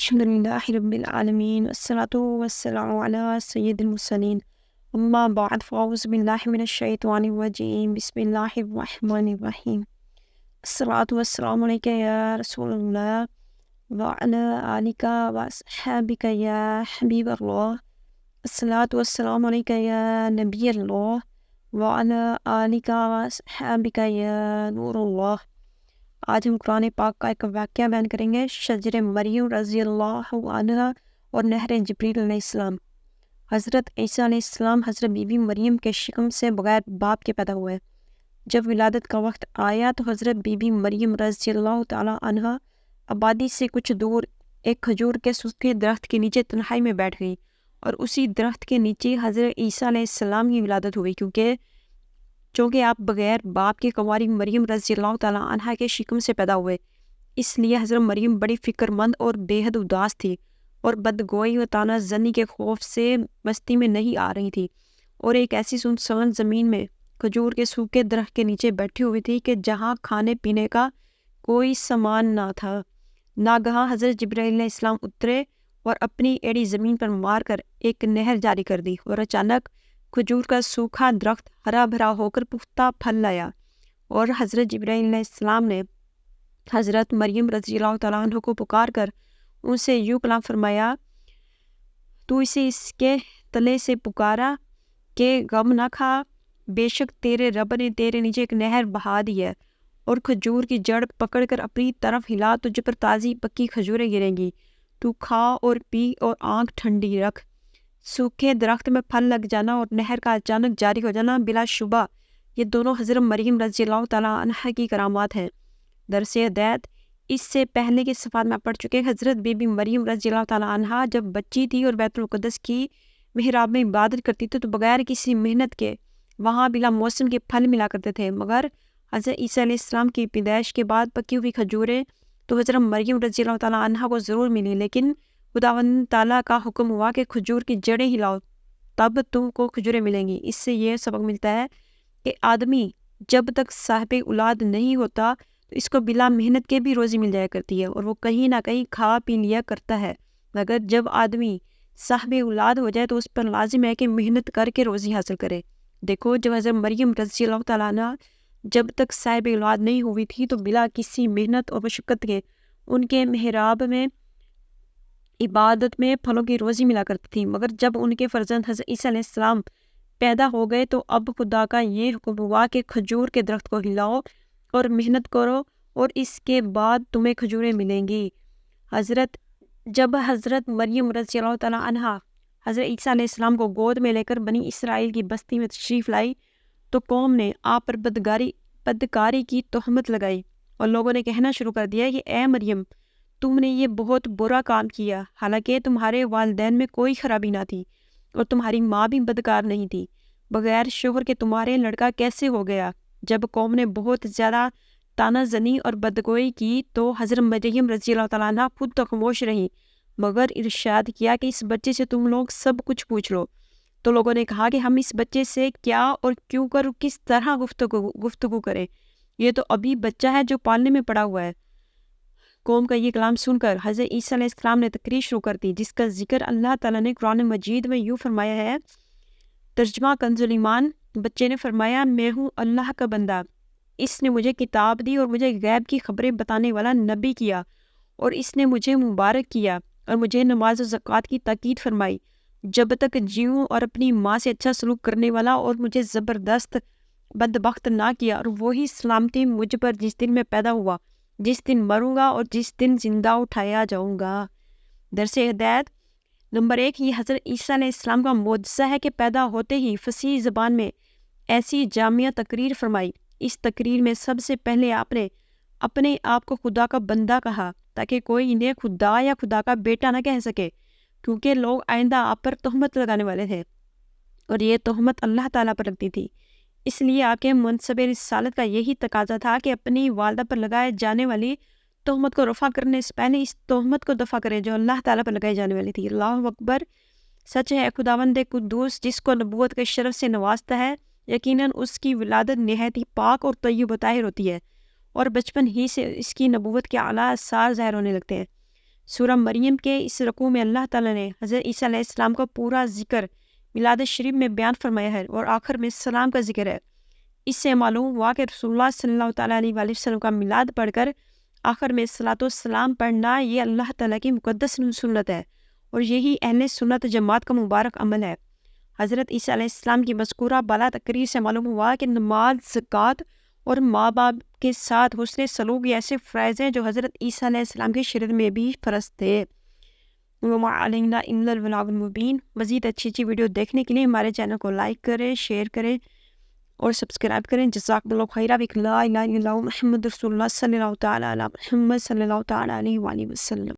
الحمدللہ رب العالمین والصلاة والسلام علی سید المرسلین اما بعد فاعوذ باللہ من الشیطان الرجیم بسم اللہ الرحمن الرحیم الصلاة والسلام علیکہ یا رسول اللہ وعلی آلک واصحابک یا حبیب اللہ الصلاة والسلام علیکہ یا نبی اللہ وعلی آلک واصحابک یا نور اللہ۔ آج ہم قرآن پاک کا ایک واقعہ بیان کریں گے، شجر مریم رضی اللہ عنہ اور نہر جبریل علیہ السلام۔ حضرت عیسیٰ علیہ السلام حضرت بی بی مریم کے شکم سے بغیر باپ کے پیدا ہوئے۔ جب ولادت کا وقت آیا تو حضرت بی بی مریم رضی اللہ تعالی عنہ آبادی سے کچھ دور ایک کھجور کے سوکھے درخت کے نیچے تنہائی میں بیٹھ گئی، اور اسی درخت کے نیچے حضرت عیسیٰ علیہ السلام کی ولادت ہوئی۔ چونکہ آپ بغیر باپ کی کنواری مریم رضی اللہ تعالیٰ عنہ کے شکم سے پیدا ہوئے، اس لیے حضرت مریم بڑی فکر مند اور بے حد اداس تھی، اور بدگوئی و طعنہ زنی کے خوف سے مستی میں نہیں آ رہی تھی، اور ایک ایسی سنسان زمین میں کھجور کے سوکھے درخت کے نیچے بیٹھی ہوئی تھی کہ جہاں کھانے پینے کا کوئی سامان نہ تھا۔ ناگہاں حضرت جبرائیل علیہ السلام اترے اور اپنی ایڑی زمین پر مار کر ایک نہر جاری کر دی، اور اچانک کھجور کا سوکھا درخت ہرا بھرا ہو کر پختہ پھل لایا، اور حضرت جبرائیل علیہ السلام نے حضرت مریم رضی اللہ تعالیٰ عنہ کو پکار کر ان سے یوں کلام فرمایا: تو اسے اس کے تلے سے پکارا کہ غم نہ کھا، بے شک تیرے رب نے تیرے نیچے ایک نہر بہا دی ہے، اور کھجور کی جڑ پکڑ کر اپنی طرف ہلا، تجھ پر تازی پکی کھجوریں گریں گی، تو کھا اور پی اور آنکھ ٹھنڈی رکھ۔ سوکھے درخت میں پھل لگ جانا اور نہر کا اچانک جاری ہو جانا بلا شبہ یہ دونوں حضرت مریم رضی اللہ تعالیٰ عنہ کی کرامات ہیں۔ درس ہدایت، اس سے پہلے کے صفحات میں پڑھ چکے حضرت بی بی مریم رضی اللہ تعالیٰ عنہ جب بچی تھی اور بیت المقدس کی محراب میں عبادت کرتی تھی تو بغیر کسی محنت کے وہاں بلا موسم کے پھل ملا کرتے تھے، مگر حضرت عیسیٰ علیہ السلام کی پیدائش کے بعد پکی ہوئی کھجوریں تو حضرت مریم رضی اللہ تعالیٰ عنہ کو ضرور ملی، لیکن خداوند تعالیٰ کا حکم ہوا کہ کھجور کی جڑیں ہلاؤ تب تم کو کھجوریں ملیں گی۔ اس سے یہ سبق ملتا ہے کہ آدمی جب تک صاحب اولاد نہیں ہوتا تو اس کو بلا محنت کے بھی روزی مل جایا کرتی ہے، اور وہ کہیں نہ کہیں کھا پی لیا کرتا ہے، مگر جب آدمی صاحب اولاد ہو جائے تو اس پر لازم ہے کہ محنت کر کے روزی حاصل کرے۔ دیکھو، جب حضرت مریم رضی اللہ تعالیٰ عنہ جب تک صاحب اولاد نہیں ہوئی تھی تو بلا کسی محنت اور مشقت کے ان کے محراب میں عبادت میں پھلوں کی روزی ملا کرتی تھی، مگر جب ان کے فرزند حضرت عیسیٰ علیہ السلام پیدا ہو گئے تو اب خدا کا یہ حکم ہوا کہ کھجور کے درخت کو ہلاؤ اور محنت کرو اور اس کے بعد تمہیں کھجوریں ملیں گی۔ جب حضرت مریم رضی اللہ تعالیٰ عنہ حضرت عیسیٰ علیہ السلام کو گود میں لے کر بنی اسرائیل کی بستی میں تشریف لائی تو قوم نے آپ پر بدکاری کی تہمت لگائی، اور لوگوں نے کہنا شروع کر دیا کہ اے مریم، تم نے یہ بہت برا کام کیا، حالانکہ تمہارے والدین میں کوئی خرابی نہ تھی اور تمہاری ماں بھی بدکار نہیں تھی، بغیر شوہر کے تمہارے لڑکا کیسے ہو گیا؟ جب قوم نے بہت زیادہ طعنہ زنی اور بدگوئی کی تو حضرت مریم رضی اللہ تعالیٰ عنہ خود تو خاموش رہیں، مگر ارشاد کیا کہ اس بچے سے تم لوگ سب کچھ پوچھ لو۔ تو لوگوں نے کہا کہ ہم اس بچے سے کیا اور کیوں کر کس طرح گفتگو کریں، یہ تو ابھی بچہ ہے جو پالنے میں پڑا ہوا ہے۔ قوم کا یہ کلام سن کر حضرت عیسیٰ علیہ السلام نے تقریر شروع کر دی، جس کا ذکر اللہ تعالیٰ نے قرآن مجید میں یوں فرمایا ہے۔ ترجمہ کنز ایمان۔ بچے نے فرمایا، میں ہوں اللہ کا بندہ، اس نے مجھے کتاب دی اور مجھے غیب کی خبریں بتانے والا نبی کیا، اور اس نے مجھے مبارک کیا اور مجھے نماز و زکوٰۃ کی تاکید فرمائی جب تک جیوں، اور اپنی ماں سے اچھا سلوک کرنے والا، اور مجھے زبردست بدبخت نہ کیا، اور وہی سلامتی مجھ پر جس دن میں پیدا ہوا، جس دن مروں گا اور جس دن زندہ اٹھایا جاؤں گا۔ درس ہدایت نمبر 1، یہ حضرت عیسیٰ علیہ السلام کا معجزہ ہے کہ پیدا ہوتے ہی فصیح زبان میں ایسی جامعہ تقریر فرمائی۔ اس تقریر میں سب سے پہلے آپ نے اپنے آپ کو خدا کا بندہ کہا تاکہ کوئی انہیں خدا یا خدا کا بیٹا نہ کہہ سکے، کیونکہ لوگ آئندہ آپ پر تہمت لگانے والے تھے، اور یہ تہمت اللہ تعالیٰ پر لگتی تھی۔ اس لیے آپ کے منصب رسالت کا یہی تقاضا تھا کہ اپنی والدہ پر لگائے جانے والی تہمت کو رفع کرنے سے پہلے اس تہمت کو دفع کریں جو اللہ تعالیٰ پر لگائی جانے والی تھی۔ اللہ اکبر، سچ ہے خداوند قدوس جس کو نبوت کے شرف سے نوازتا ہے، یقیناً اس کی ولادت نہایت ہی پاک اور طیب و طاہر ہوتی ہے، اور بچپن ہی سے اس کی نبوت کے اعلیٰ آثار ظاہر ہونے لگتے ہیں۔ سورہ مریم کے اس رکوع میں اللہ تعالیٰ نے حضرت عیسیٰ علیہ السلام کا پورا ذکر میلاد شریف میں بیان فرمایا ہے اور آخر میں سلام کا ذکر ہے۔ اس سے معلوم ہوا کہ رسول اللہ صلی اللہ تعالیٰ علیہ وآلہ وسلم کا میلاد پڑھ کر آخر میں صلاۃ و سلام پڑھنا یہ اللہ تعالیٰ کی مقدس سنت ہے اور یہی اہل سنت جماعت کا مبارک عمل ہے۔ حضرت عیسیٰ علیہ السلام کی مذکورہ بالا تقریر سے معلوم ہوا کہ نماز، زکوٰۃ اور ماں باپ کے ساتھ حسن سلوک یہ ایسے فرائض ہیں جو حضرت عیسیٰ علیہ السلام کے شرع میں بھی فرض تھے۔ وما علینا الا البلاغ المبین۔ مزید اچھی ویڈیو دیکھنے کے لیے ہمارے چینل کو لائک کریں، شیئر کریں اور سبسکرائب کریں۔ جزاک اللہ خیرہ۔ لا الہ الا اللہ محمد رسول اللہ صلی اللہ تعالیٰ علی محمد صلی اللہ تعالیٰ علیہ وآلہ وسلم۔